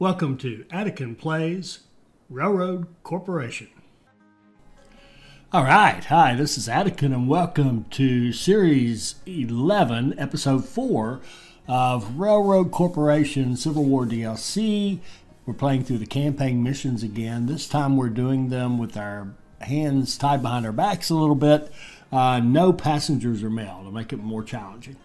Welcome to Attican Plays Railroad Corporation. All right, hi, this is Attican and welcome to Series 11, Episode 4 of Railroad Corporation Civil War DLC. We're playing through the campaign missions again. This time we're doing them with our hands tied behind our backs a little bit. No passengers or mail to make it more challenging.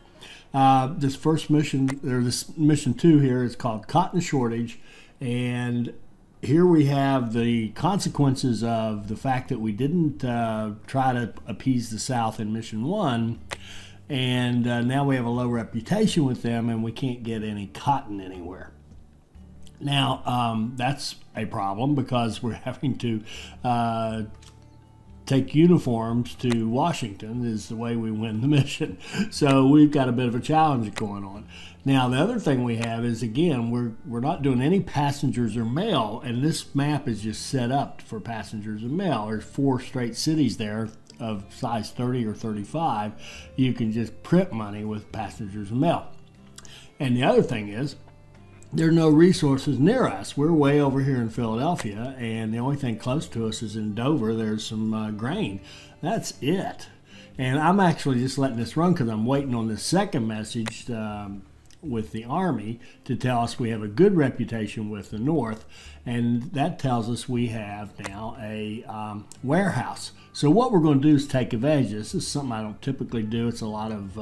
This first mission, or this mission 2 here, is called Cotton Shortage, and here we have the consequences of the fact that we didn't try to appease the South in mission 1, and now we have a low reputation with them and we can't get any cotton anywhere. Now that's a problem because we're having to take uniforms to Washington is the way we win the mission. So we've got a bit of a challenge going on. Now the other thing we have is, again, we're not doing any passengers or mail, and this map is just set up for passengers and mail. There's 4 straight cities there of size 30 or 35. You can just print money with passengers and mail. And the other thing is, there are no resources near us. We're way over here in Philadelphia, and the only thing close to us is in Dover. There's some grain. That's it. And I'm actually just letting this run because I'm waiting on the second message with the Army to tell us we have a good reputation with the North, and that tells us we have now a warehouse. So what we're going to do is take advantage of this. This is something I don't typically do. It's a lot of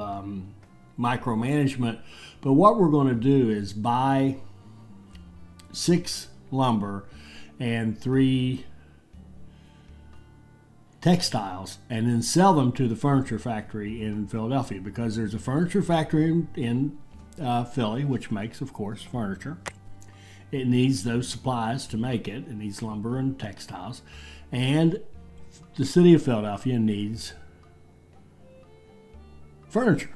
micromanagement, but what we're going to do is buy 6 lumber and 3 textiles and then sell them to the furniture factory in Philadelphia, because there's a furniture factory in Philly which makes, of course, furniture. It needs those supplies to make it. It needs lumber and textiles, and the city of Philadelphia needs furniture.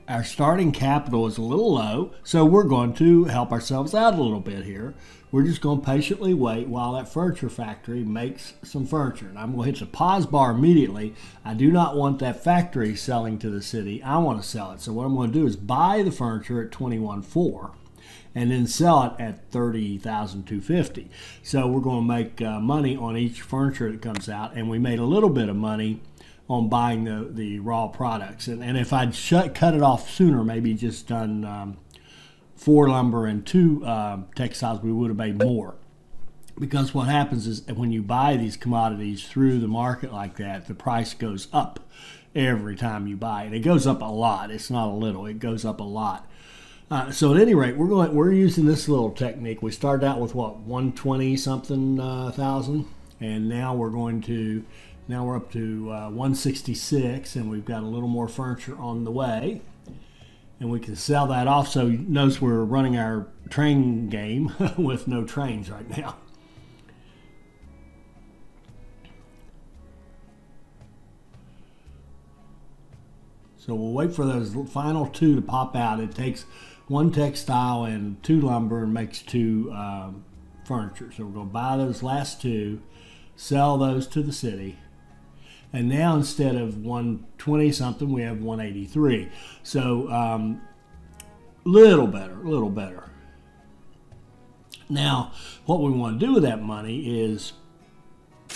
Our starting capital is a little low, so we're going to help ourselves out a little bit here. We're just going to patiently wait while that furniture factory makes some furniture. And I'm going to hit the pause bar immediately. I do not want that factory selling to the city. I want to sell it. So what I'm going to do is buy the furniture at $21,400 and then sell it at $30,250. So we're going to make money on each furniture that comes out, and we made a little bit of money on buying the raw products. And if I'd cut it off sooner, maybe just done 4 lumber and 2 textiles, we would have made more. Because what happens is when you buy these commodities through the market like that, the price goes up every time you buy it. It goes up a lot. It's not a little. It goes up a lot. So at any rate, we're using this little technique. We started out with what, 120 something thousand, and now we're up to 166, and we've got a little more furniture on the way, and we can sell that off. So notice we're running our train game with no trains right now. So we'll wait for those final 2 to pop out. It takes 1 textile and 2 lumber and makes 2 furniture. So we're going to buy those last 2, sell those to the city. And now instead of 120 something, we have 183. So little better. Now, what we want to do with that money is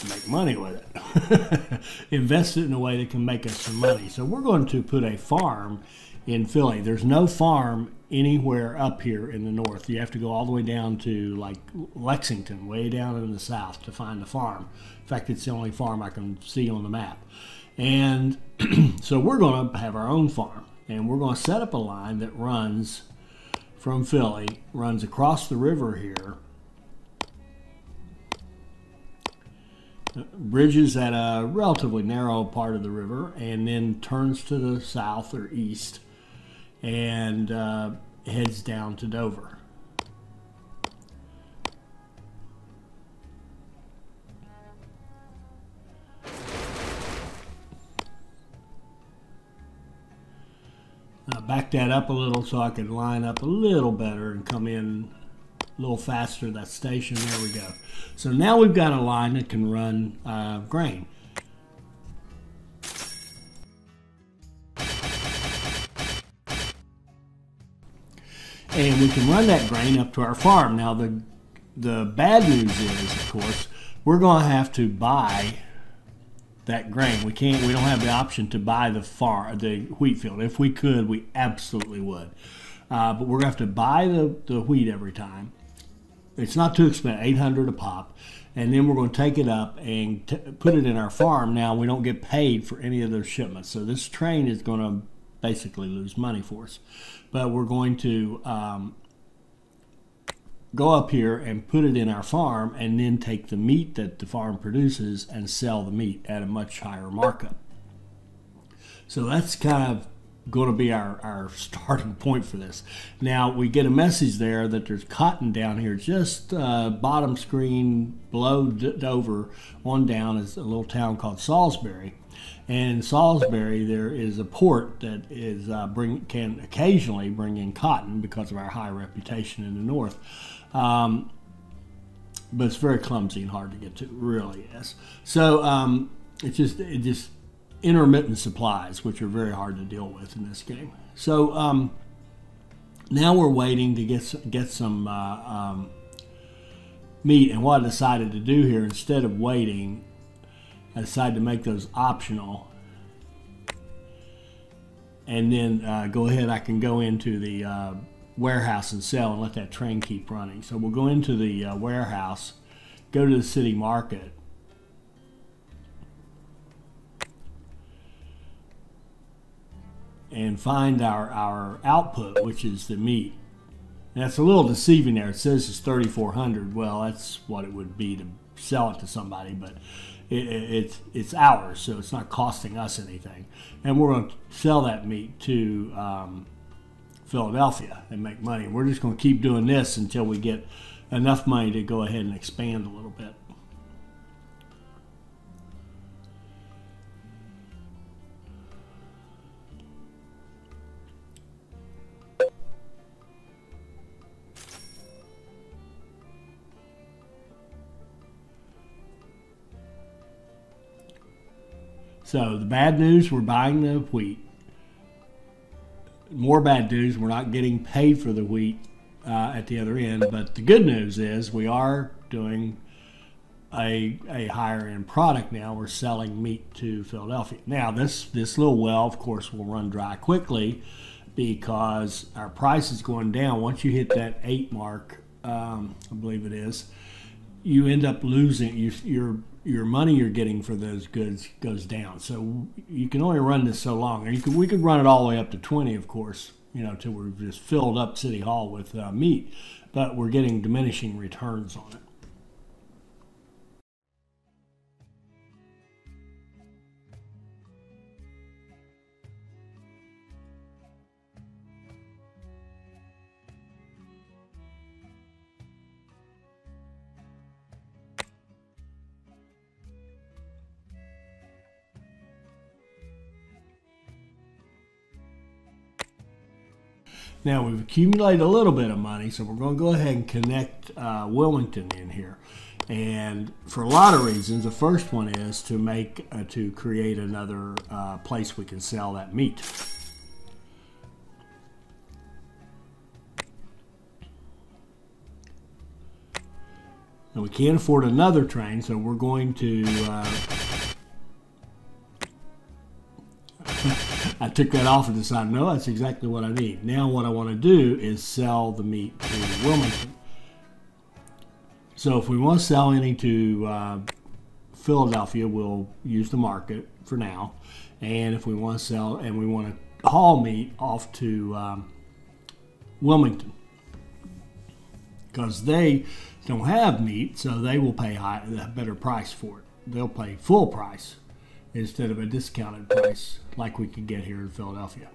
make money with it. Invest it in a way that can make us some money. So we're going to put a farm in Philly. There's no farm anywhere up here in the north. You have to go all the way down to like Lexington, way down in the south, to find a farm. In fact, it's the only farm I can see on the map. And so we're going to have our own farm, and we're going to set up a line that runs from Philly, runs across the river here, bridges at a relatively narrow part of the river, and then turns to the south or east and heads down to Dover. Back that up a little so I could line up a little better and come in a little faster to that station. There we go. So now we've got a line that can run grain. and we can run that grain up to our farm. Now the bad news is, of course, we're going to have to buy that grain. We don't have the option to buy the wheat field. If we could, we absolutely would. But we're going to have to buy the wheat every time. It's not too expensive, $800 a pop. And then we're going to take it up and put it in our farm. Now, we don't get paid for any of those shipments. So this train is going to basically lose money for us. But we're going to go up here and put it in our farm and then take the meat that the farm produces and sell the meat at a much higher markup. So that's kind of going to be our starting point for this. Now we get a message there that there's cotton down here, just bottom screen below Dover on down is a little town called Salisbury. And in Salisbury there is a port that is can occasionally bring in cotton because of our high reputation in the north. But it's very clumsy and hard to get to, it really is. So it just intermittent supplies, which are very hard to deal with in this game. So now we're waiting to get some meat, and what I decided to do here, instead of waiting, I decided to make those optional, and then go ahead. I can go into the warehouse and sell and let that train keep running. So we'll go into the warehouse, go to the city market, and find our output, which is the meat. And that's a little deceiving there. It says it's 3,400. Well, that's what it would be to sell it to somebody, but it's ours, so it's not costing us anything. And we're going to sell that meat to Philadelphia and make money. We're just going to keep doing this until we get enough money to go ahead and expand a little bit. So the bad news, we're buying the wheat. More bad news, we're not getting paid for the wheat at the other end. But the good news is we are doing a higher end product now. We're selling meat to Philadelphia. Now this little well, of course, will run dry quickly because our price is going down. Once you hit that 8 mark, I believe it is, you end up losing your money you're getting for those goods goes down. So you can only run this so long. And we could run it all the way up to 20, of course, till we're just filled up City Hall with meat. But we're getting diminishing returns on it. Now we've accumulated a little bit of money, so we're going to go ahead and connect Wilmington in here, and for a lot of reasons. The first one is to create another place we can sell that meat. And we can't afford another train, so we're going to I took that off and decided, no, that's exactly what I need. Now what I want to do is sell the meat to Wilmington. So if we want to sell any to Philadelphia, we'll use the market for now. And if we want to sell and we want to haul meat off to Wilmington, because they don't have meat, so they will pay a better price for it. They'll pay full price instead of a discounted price like we could get here in Philadelphia.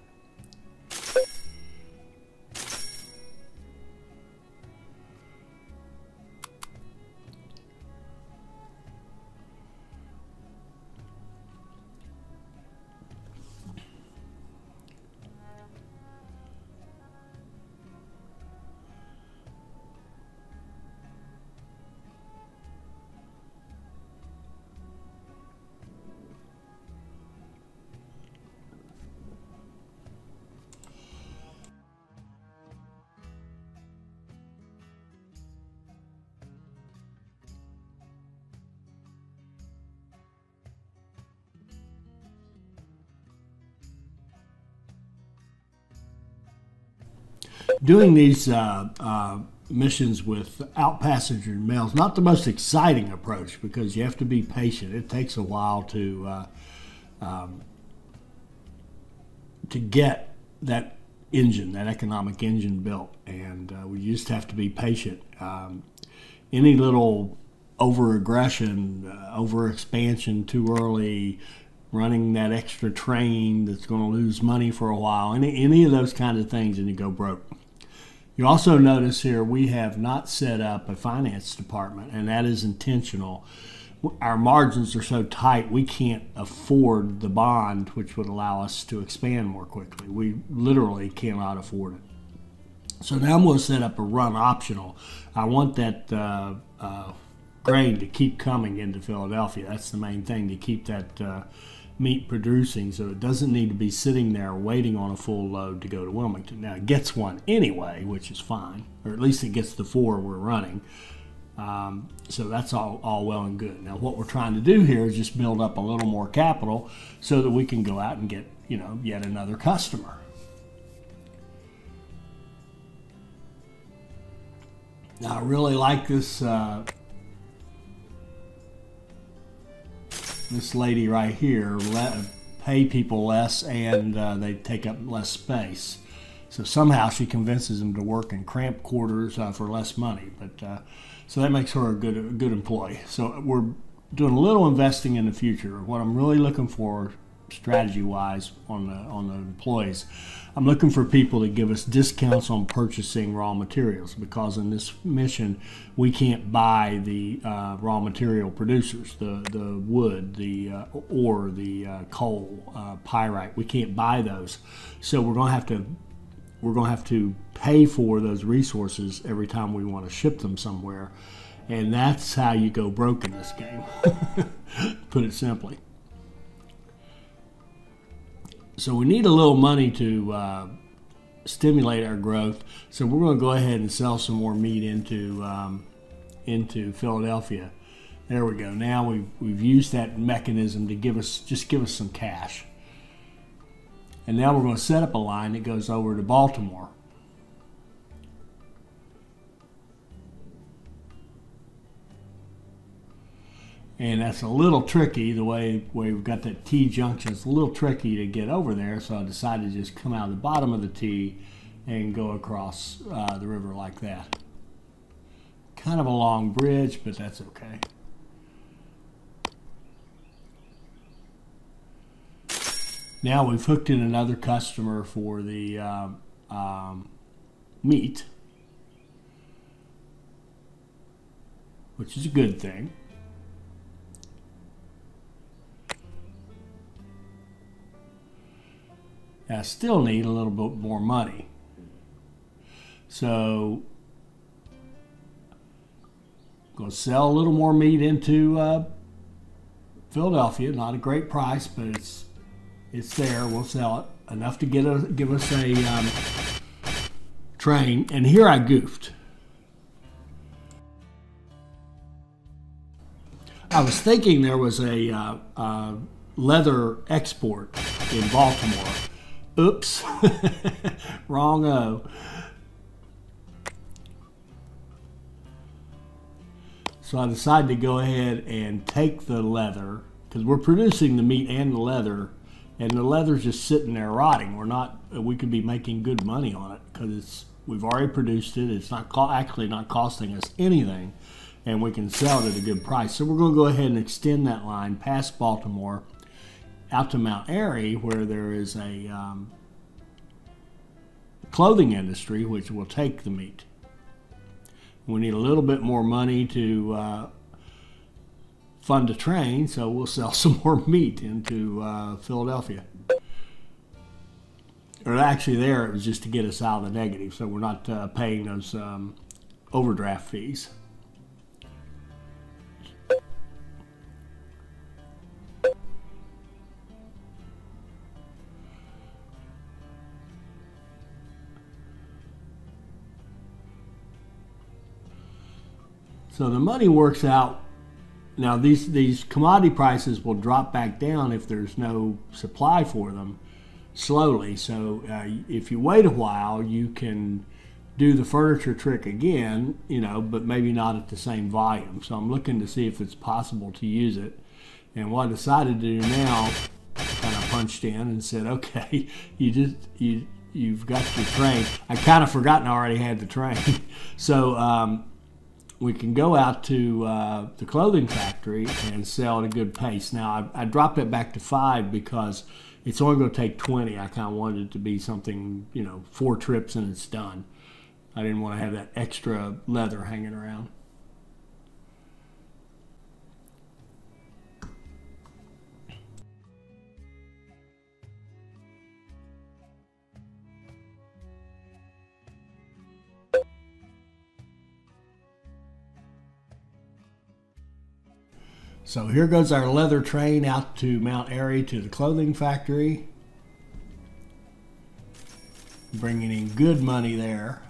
Doing these missions without passenger mail is not the most exciting approach because you have to be patient. It takes a while to get that engine, that economic engine built, and we just have to be patient. Any little over-aggression, over-expansion too early, running that extra train that's going to lose money for a while, any of those kind of things, and you go broke. You also notice here we have not set up a finance department, and that is intentional. Our margins are so tight we can't afford the bond, which would allow us to expand more quickly. We literally cannot afford it. So now I'm going to set up a run optional. I want that grain to keep coming into Philadelphia. That's the main thing, to keep that meat producing, so it doesn't need to be sitting there waiting on a full load to go to Wilmington. Now it gets one anyway, which is fine, or at least it gets the 4 we're running. So that's all well and good. Now what we're trying to do here is just build up a little more capital so that we can go out and get, yet another customer. Now I really like this this lady right here. Pay people less, and they take up less space. So somehow she convinces them to work in cramped quarters for less money. But so that makes her a good employee. So we're doing a little investing in the future. What I'm really looking for, strategy-wise, on the employees, I'm looking for people to give us discounts on purchasing raw materials, because in this mission we can't buy the raw material producers, the wood, the ore, the coal, pyrite. We can't buy those, so we're going to have to pay for those resources every time we want to ship them somewhere, and that's how you go broke in this game. Put it simply. So we need a little money to stimulate our growth. So we're going to go ahead and sell some more meat into Philadelphia. There we go. Now we've used that mechanism to give us some cash. And now we're going to set up a line that goes over to Baltimore. And that's a little tricky, the way we've got that T-junction. It's a little tricky to get over there, so I decided to just come out of the bottom of the T and go across the river like that. Kind of a long bridge, but that's okay. Now we've hooked in another customer for the meat, which is a good thing. I still need a little bit more money. So I'm going to sell a little more meat into Philadelphia. Not a great price, but it's there. We'll sell it enough to give us a train. And here I goofed. I was thinking there was a leather export in Baltimore. Oops, wrong-o. So I decided to go ahead and take the leather, because we're producing the meat and the leather's just sitting there rotting. We could be making good money on it because we've already produced it. It's actually not costing us anything, and we can sell it at a good price. So we're going to go ahead and extend that line past Baltimore out to Mount Airy, where there is a clothing industry which will take the meat. We need a little bit more money to fund a train, so we'll sell some more meat into Philadelphia. Or actually there, it was just to get us out of the negative, so we're not paying those overdraft fees. So the money works out. Now these commodity prices will drop back down if there's no supply for them, slowly. So if you wait a while, you can do the furniture trick again, you know, but maybe not at the same volume. So I'm looking to see if it's possible to use it. And what I decided to do now, kind of punched in and said, okay, you've got your train. I kind of forgotten I already had the train. So we can go out to the clothing factory and sell at a good pace. Now I dropped it back to 5 because it's only going to take 20. I kind of wanted it to be something, you know, 4 trips and it's done. I didn't want to have that extra leather hanging around. So here goes our leather train out to Mount Airy to the clothing factory. Bringing in good money there.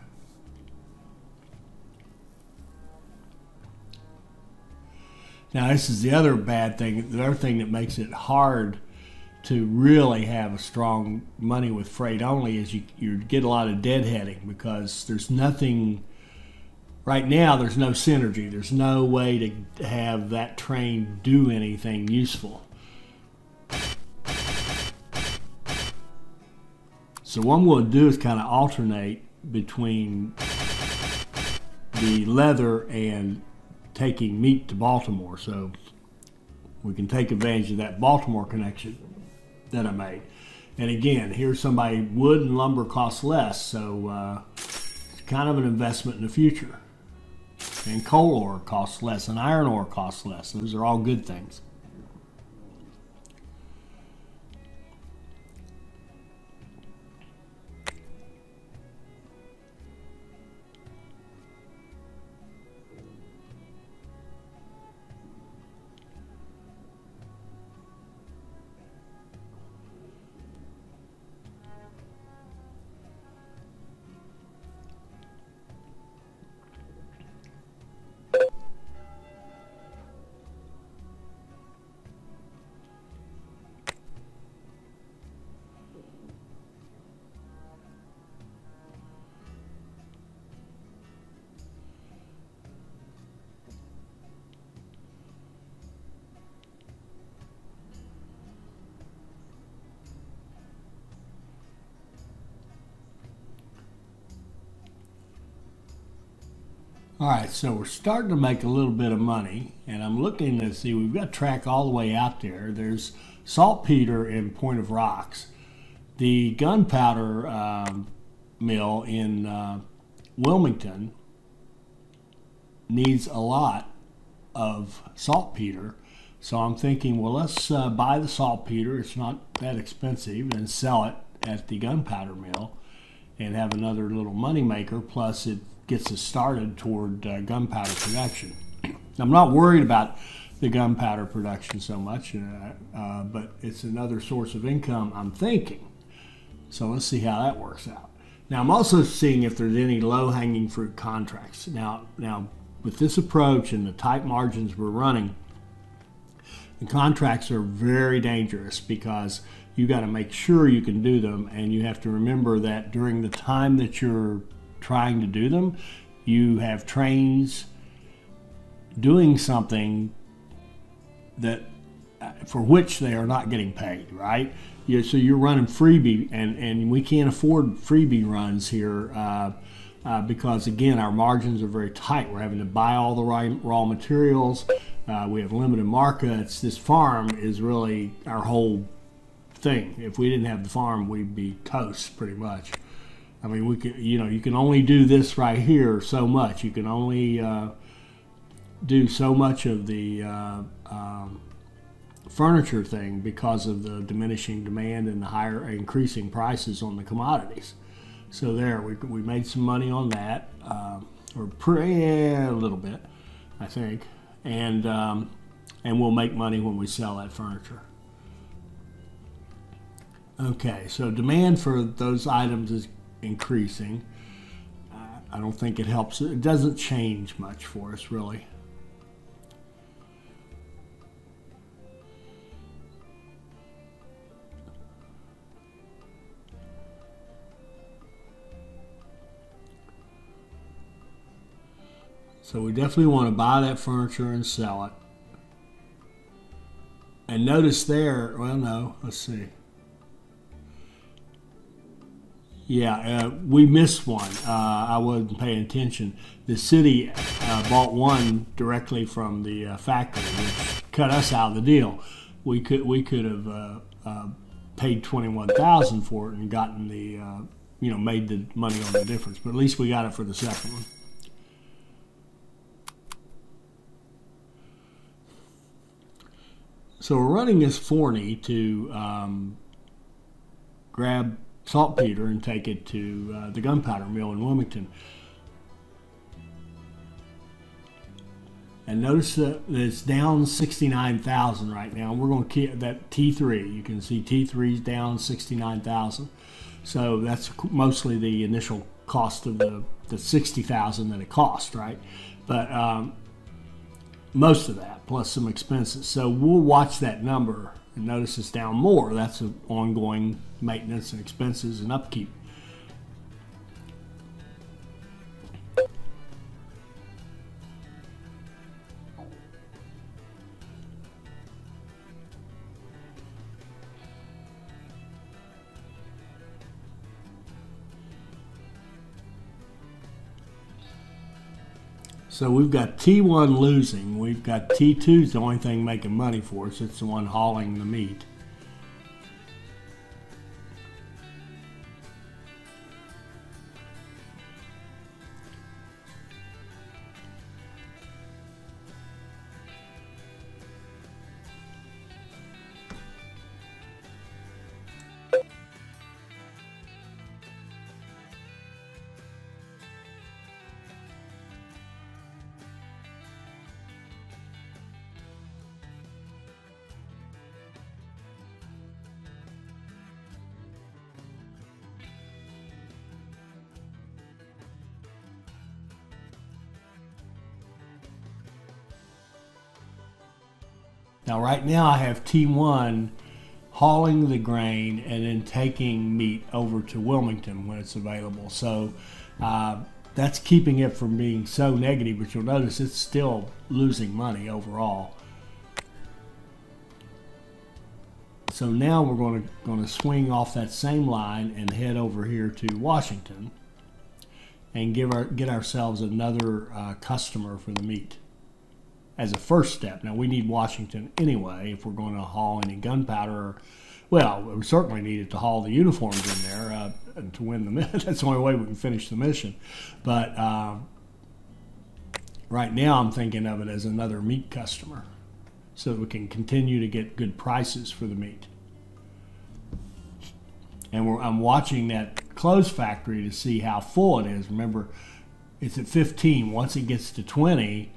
Now this is the other bad thing, the other thing that makes it hard to really have a strong money with freight only is you get a lot of deadheading because there's nothing, right now there's no synergy. There's no way to have that train do anything useful. So what I'm going to do is kind of alternate between the leather and taking meat to Baltimore, so we can take advantage of that Baltimore connection that I made. And again, here's somebody, wood and lumber costs less, so it's kind of an investment in the future. And coal ore costs less, and iron ore costs less. Those are all good things. All right, so we're starting to make a little bit of money, and I'm looking to see, we've got track all the way out there. There's saltpeter in Point of Rocks. The gunpowder mill in Wilmington needs a lot of saltpeter. So I'm thinking, well, let's buy the saltpeter. It's not that expensive, and sell it at the gunpowder mill and have another little money maker. Plus it gets us started toward gunpowder production. I'm not worried about the gunpowder production so much, but it's another source of income, I'm thinking. So let's see how that works out. Now I'm also seeing if there's any low-hanging fruit contracts. Now with this approach and the tight margins we're running, the contracts are very dangerous because you got to make sure you can do them, and you have to remember that during the time that you're trying to do them, you have trains doing something that for which they are not getting paid, right? So you're running freebie, and we can't afford freebie runs here because, again, our margins are very tight. We're having to buy all the raw materials. We have limited markets. This farm is really our whole thing. If we didn't have the farm, we'd be toast pretty much. I mean, we could, you can only do this right here so much. You can only do so much of the furniture thing because of the diminishing demand and the higher increasing prices on the commodities. So there, we made some money on that, or a little bit, I think, and we'll make money when we sell that furniture. Okay, so demand for those items is increasing. I don't think it helps. It doesn't change much for us, really. So we definitely want to buy that furniture and sell it. And notice there, well, no, let's see. Yeah, we missed one. I wasn't paying attention. The city bought one directly from the factory, which cut us out of the deal. We could have paid $21,000 for it and gotten the made the money on the difference. But at least we got it for the second one. So we're running this Forney to grab saltpeter and take it to the gunpowder mill in Wilmington. And notice that it's down 69,000 right now. We're going to keep that T3. You can see T3 is down 69,000. So that's mostly the initial cost of the 60,000 that it cost, right? But most of that plus some expenses. So we'll watch that number and notice it's down more. That's an ongoing maintenance and expenses and upkeep. So we've got T1 losing. We've got T2's the only thing making money for us. It's the one hauling the meat. Now right now I have T1 hauling the grain and then taking meat over to Wilmington when it's available. So that's keeping it from being so negative, but you'll notice it's still losing money overall. So now we're going to swing off that same line and head over here to Washington and get ourselves another customer for the meat as a first step. Now we need Washington anyway if we're going to haul any gunpowder. Well, we certainly need it to haul the uniforms in there and to win the mission. That's the only way we can finish the mission. But right now I'm thinking of it as another meat customer so that we can continue to get good prices for the meat. And I'm watching that clothes factory to see how full it is. Remember, it's at 15. Once it gets to 20,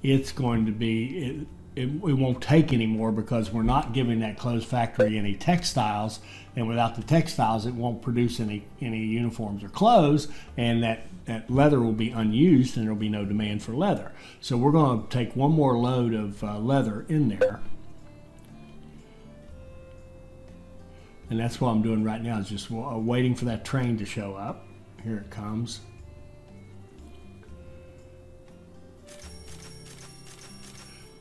it's going to be, it won't take anymore because we're not giving that clothes factory any textiles, and without the textiles it won't produce any uniforms or clothes, and that leather will be unused and there'll be no demand for leather. So we're going to take one more load of leather in there, and that's what I'm doing right now, is just waiting for that train to show up. Here it comes.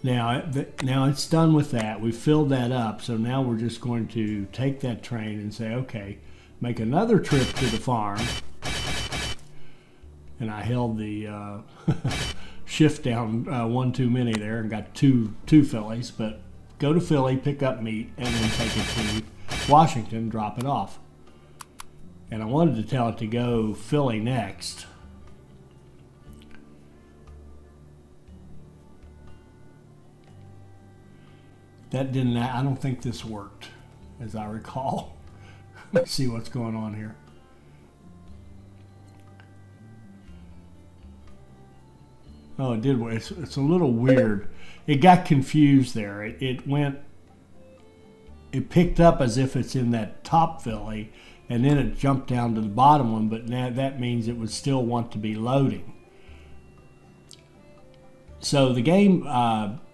Now it's done with that. We filled that up, so now we're just going to take that train and say, okay, make another trip to the farm. And I held the shift down one too many there and got two Phillies, but go to Philly, pick up meat, and then take it to Washington, drop it off. And I wanted to tell it to go Philly next. That didn't, I don't think this worked, as I recall. Let's see what's going on here. Oh, it did work. It's a little weird. It got confused there. It picked up as if it's in that top Philly, and then it jumped down to the bottom one, but now that means it would still want to be loading. So the game,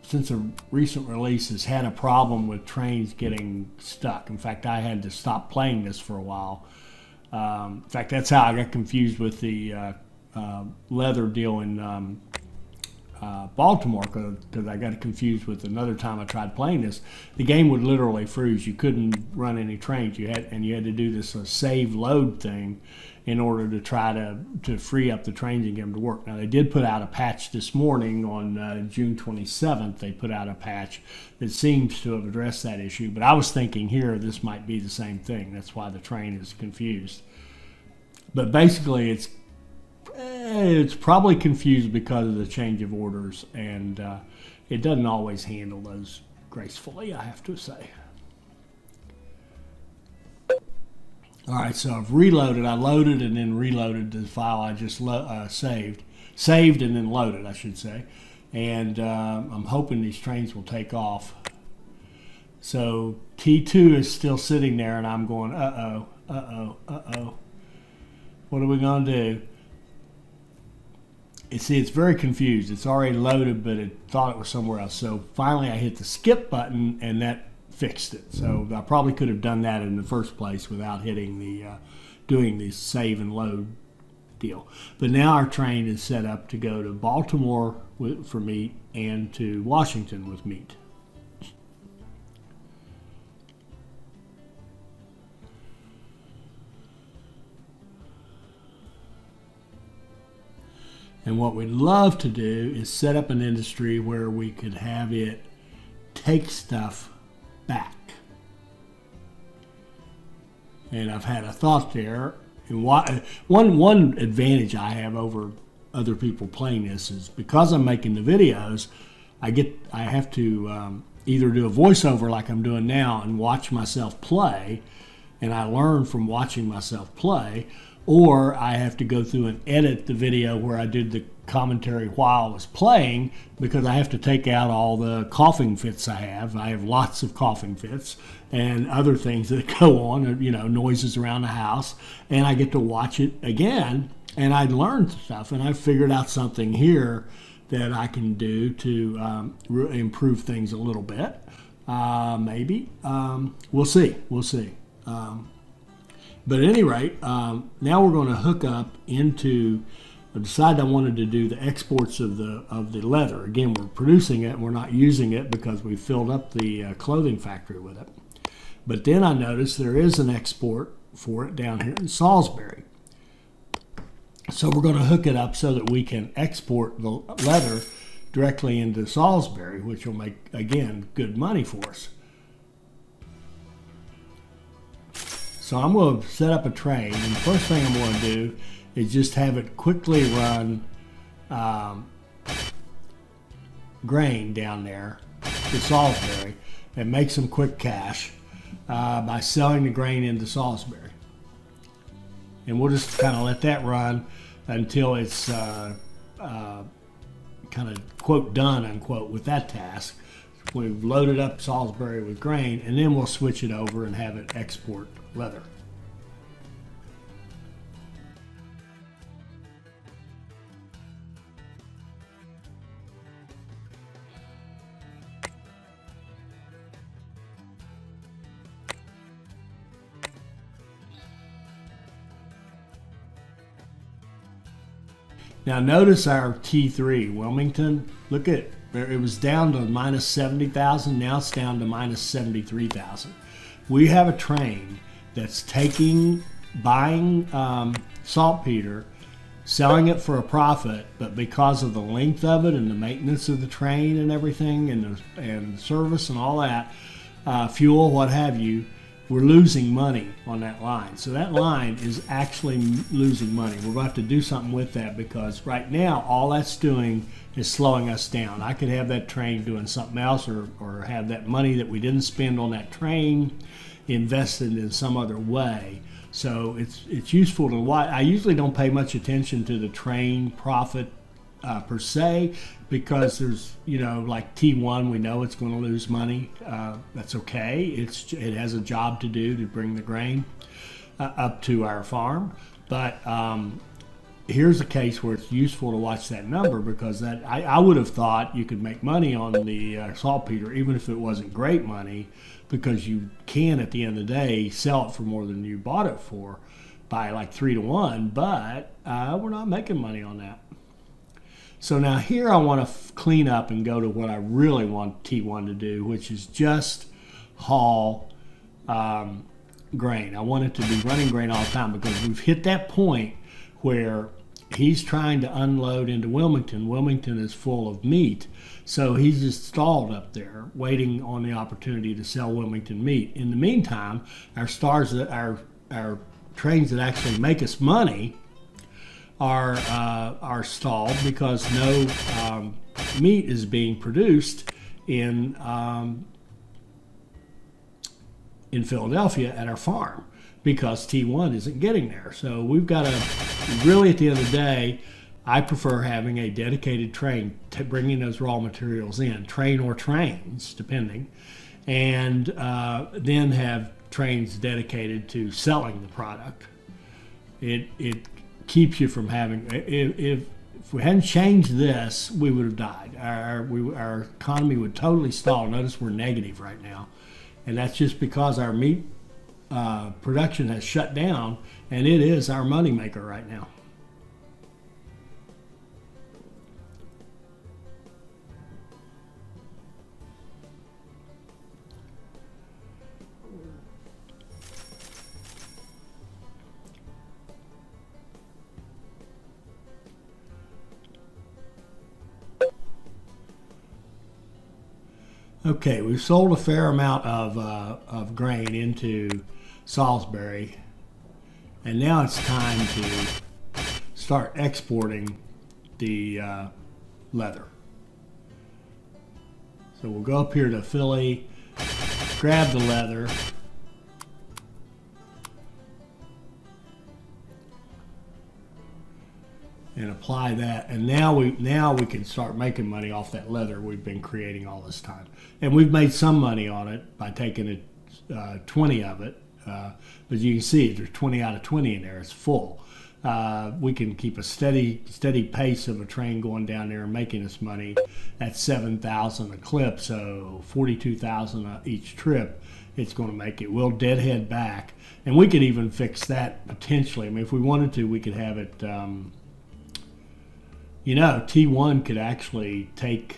since a recent release, has had a problem with trains getting stuck. In fact, I had to stop playing this for a while. In fact, that's how I got confused with the leather deal in Baltimore, because I got confused with another time I tried playing this. The game would literally freeze. You couldn't run any trains. You had to do this save load thing in order to try to free up the trains and get them to work. Now, they did put out a patch this morning on June 27th. They put out a patch that seems to have addressed that issue. But I was thinking here this might be the same thing. That's why the train is confused. But basically, it's probably confused because of the change of orders, and it doesn't always handle those gracefully, I have to say. All right, so I've reloaded. I loaded and then reloaded the file I just saved and then loaded, I should say. And I'm hoping these trains will take off. So T2 is still sitting there, and I'm going, uh-oh, uh-oh, uh-oh. What are we going to do? See, it's very confused. It's already loaded, but it thought it was somewhere else. So finally I hit the skip button, and that fixed it. So I probably could have done that in the first place without hitting doing the save and load deal. But now our train is set up to go to Baltimore for meat and to Washington with meat. And what we'd love to do is set up an industry where we could have it take stuff back. And I've had a thought there. And one advantage I have over other people playing this is because I'm making the videos, I have to either do a voiceover like I'm doing now and watch myself play, and I learn from watching myself play, or I have to go through and edit the video where I did the commentary while I was playing, because I have to take out all the coughing fits I have. I have lots of coughing fits and other things that go on, noises around the house, and I get to watch it again, and I learned stuff, and I figured out something here that I can do to improve things a little bit. Maybe. We'll see. We'll see. But at any rate, now we're going to hook up into. I decided I wanted to do the exports of the leather. Again, we're producing it. We're not using it because we filled up the clothing factory with it. But then I noticed there is an export for it down here in Salisbury. So we're going to hook it up so that we can export the leather directly into Salisbury, which will make, again, good money for us. So I'm going to set up a train, and the first thing I'm going to do is just have it quickly run grain down there to Salisbury and make some quick cash by selling the grain into Salisbury. And we'll just kind of let that run until it's kind of, quote, done, unquote, with that task. We've loaded up Salisbury with grain, and then we'll switch it over and have it export leather. Now notice our T3, Wilmington, look at, it was down to minus 70,000, now it's down to minus 73,000. We have a train that's buying saltpeter, selling it for a profit, but because of the length of it and the maintenance of the train and everything and the service and all that, fuel, what have you, we're losing money on that line. So that line is actually losing money. We're going to have to do something with that, because right now all that's doing is slowing us down. I could have that train doing something else, or have that money that we didn't spend on that train invested in some other way. So it's useful to watch. I usually don't pay much attention to the train profit per se, because there's, like T1, we know it's going to lose money. That's okay. It has a job to do to bring the grain up to our farm. But here's a case where it's useful to watch that number, because that I would have thought you could make money on the saltpeter, even if it wasn't great money, because you can, at the end of the day, sell it for more than you bought it for by like 3 to 1. But we're not making money on that. So now here I want to clean up and go to what I really want T1 to do, which is just haul grain. I want it to be running grain all the time, because we've hit that point where he's trying to unload into Wilmington. Wilmington is full of meat, so he's just stalled up there waiting on the opportunity to sell Wilmington meat. In the meantime, our trains that actually make us money are stalled because no meat is being produced in Philadelphia at our farm, because T1 isn't getting there. So we've got to really, at the end of the day, I prefer having a dedicated train bringing those raw materials in, train or trains, depending, and then have trains dedicated to selling the product. It keeps you from having, if we hadn't changed this, we would have died. Our economy would totally stall. Notice we're negative right now, and that's just because our meat production has shut down, and it is our moneymaker right now. Okay, we've sold a fair amount of grain into Salisbury, and now it's time to start exporting the leather. So we'll go up here to Philly, grab the leather, and apply that, and now we can start making money off that leather we've been creating all this time. And we've made some money on it by taking 20 of it, but you can see there's 20 out of 20 in there. It's full. We can keep a steady pace of a train going down there and making us money at 7,000 a clip, so 42,000 each trip. It's going to make it. We'll deadhead back, and we could even fix that potentially. I mean, if we wanted to, we could have it. You know, T1 could actually take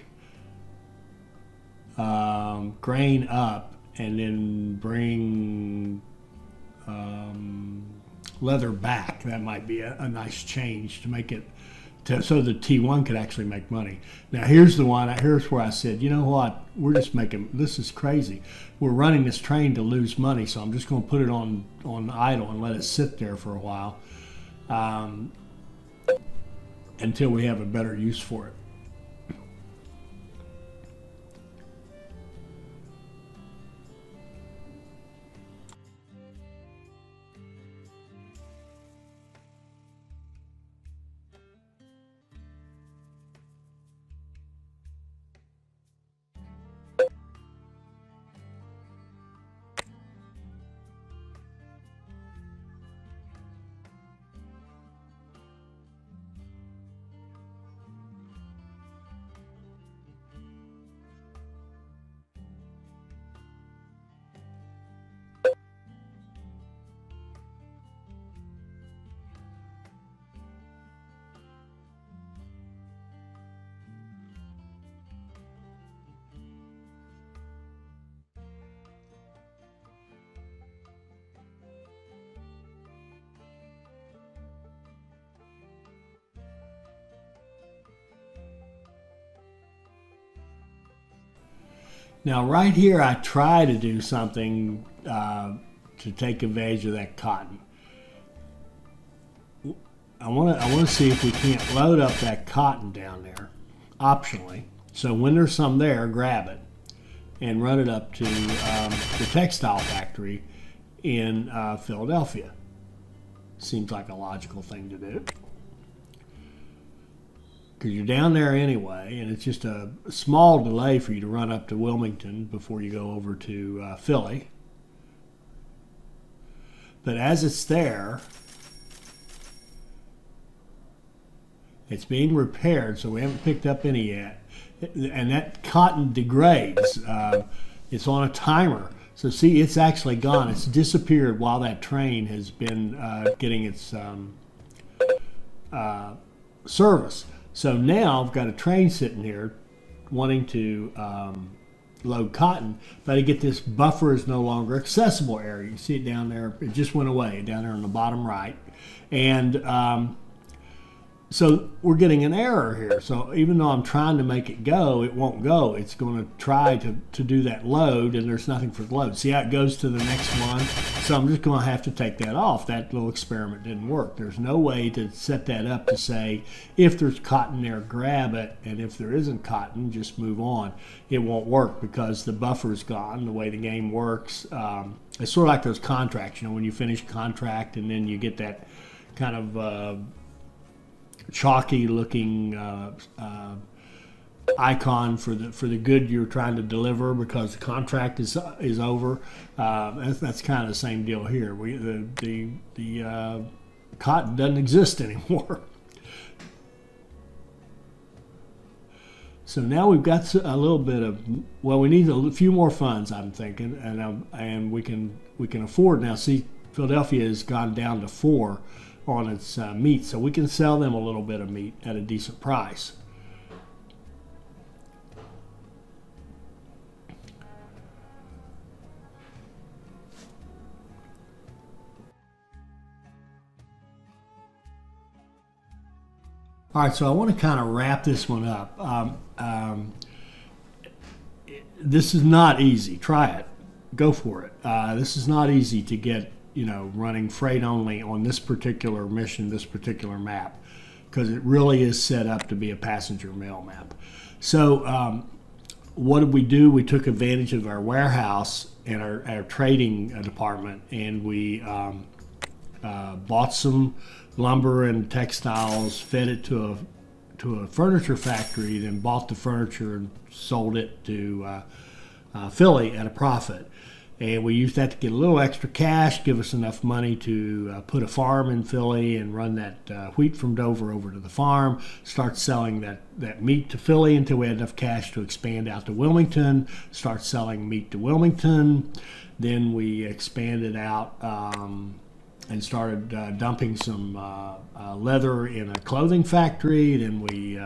grain up and then bring leather back. That might be a nice change to make it so that T1 could actually make money. Now here's where I said, you know what, we're just making, this is crazy. We're running this train to lose money, so I'm just going to put it on idle and let it sit there for a while. Until we have a better use for it. Now right here I try to do something to take advantage of that cotton. I want to see if we can't load up that cotton down there optionally. So when there's some there, grab it and run it up to the textile factory in Philadelphia. Seems like a logical thing to do, because you're down there anyway, and it's just a small delay for you to run up to Wilmington before you go over to Philly. But as it's there, it's being repaired, so we haven't picked up any yet. And that cotton degrades. It's on a timer. So see, it's actually gone. It's disappeared while that train has been getting its service. So now I've got a train sitting here wanting to load cotton, but I get this buffer is no longer accessible area. You see it down there, it just went away down there on the bottom right. And so we're getting an error here. So even though I'm trying to make it go, it won't go. It's going to try to do that load, and there's nothing for the load. See how it goes to the next one? So I'm just going to have to take that off. That little experiment didn't work. There's no way to set that up to say, if there's cotton there, grab it, and if there isn't cotton, just move on. It won't work because the buffer's gone, the way the game works. It's sort of like those contracts, you know, when you finish a contract and then you get that kind of chalky looking icon for the good you're trying to deliver because the contract is over. That's kind of the same deal here. The cotton doesn't exist anymore. So now we've got a little bit of, well, we need a few more funds, I'm thinking, and we can afford now. See, Philadelphia has gone down to 4 on its meat, so we can sell them a little bit of meat at a decent price. All right, so I want to kind of wrap this one up. This is not easy. Try it. Go for it. This is not easy to get, you know, running freight only on this particular mission, this particular map, because it really is set up to be a passenger mail map. So what did we do? We took advantage of our warehouse and our trading department, and we bought some lumber and textiles, fed it to a furniture factory, then bought the furniture and sold it to Philly at a profit. And we used that to get a little extra cash, give us enough money to put a farm in Philly and run that wheat from Dover over to the farm, start selling that meat to Philly until we had enough cash to expand out to Wilmington, start selling meat to Wilmington. Then we expanded out and started dumping some leather in a clothing factory. Then we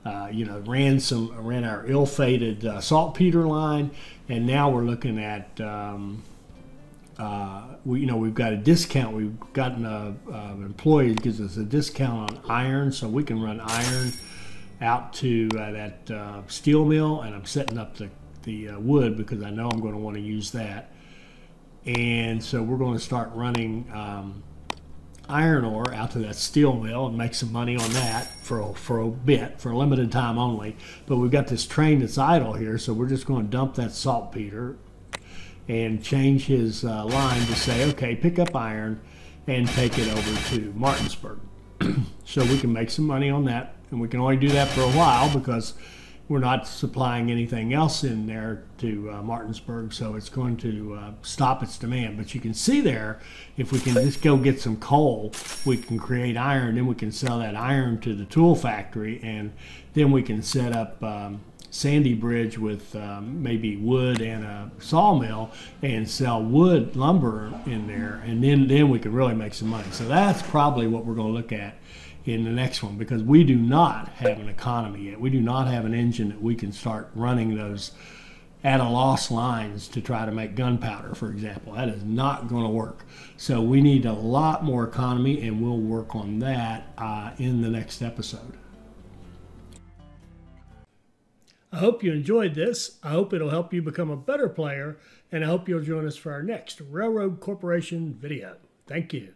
ran our ill-fated saltpeter line, and now we're looking at we've got a discount. We've gotten an employee gives us a discount on iron, so we can run iron out to that steel mill, and I'm setting up the wood because I know I'm going to want to use that. And so we're going to start running iron ore out to that steel mill and make some money on that for a bit, for a limited time only. But we've got this train that's idle here, so we're just going to dump that saltpeter and change his line to say, okay, pick up iron and take it over to Martinsburg. So we can make some money on that, and we can only do that for a while because we're not supplying anything else in there to Martinsburg, so it's going to stop its demand. But you can see there, if we can just go get some coal, we can create iron, then we can sell that iron to the tool factory, and then we can set up Sandy Bridge with maybe wood and a sawmill and sell wood lumber in there, and then we can really make some money. So that's probably what we're going to look at in the next one, because we do not have an economy yet. We do not have an engine that we can start running those at a loss lines to try to make gunpowder, for example. That is not going to work. So we need a lot more economy, and we'll work on that in the next episode. I hope you enjoyed this. I hope it'll help you become a better player, and I hope you'll join us for our next Railroad Corporation video. Thank you.